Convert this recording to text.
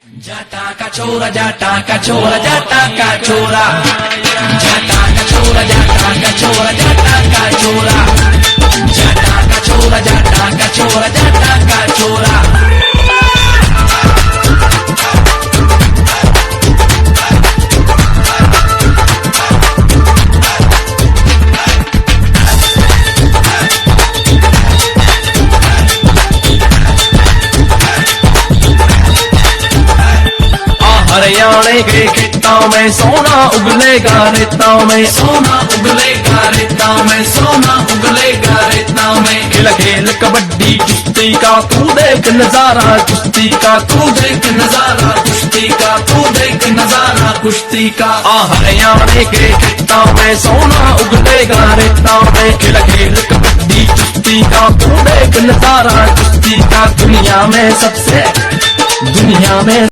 जाटा का छोरा, जाटा का छोरा, जाटा का छोरा, जाटा का छोरा, जाटा का छोरा, जाटा का छोरा, जाटा का छोरा, जाटा का छोरा, जाटा का छोरा। हरियाणे के खेतों में सोना उगलेगा रेताओं में, सोना उगलेगा रेताओं में, सोना उगलेगा रेताओं में। खेल खेल कबड्डी कुश्ती का तू देख नजारा, कुश्ती का तू देख नजारा, कुश्ती का तू देख नजारा, कुश्ती का। हरियाणे के खेतों में सोना उगलेगा रेताओं में, खेल खेल कबड्डी कुश्ती का तू देख नजारा, कुश्ती का। दुनिया में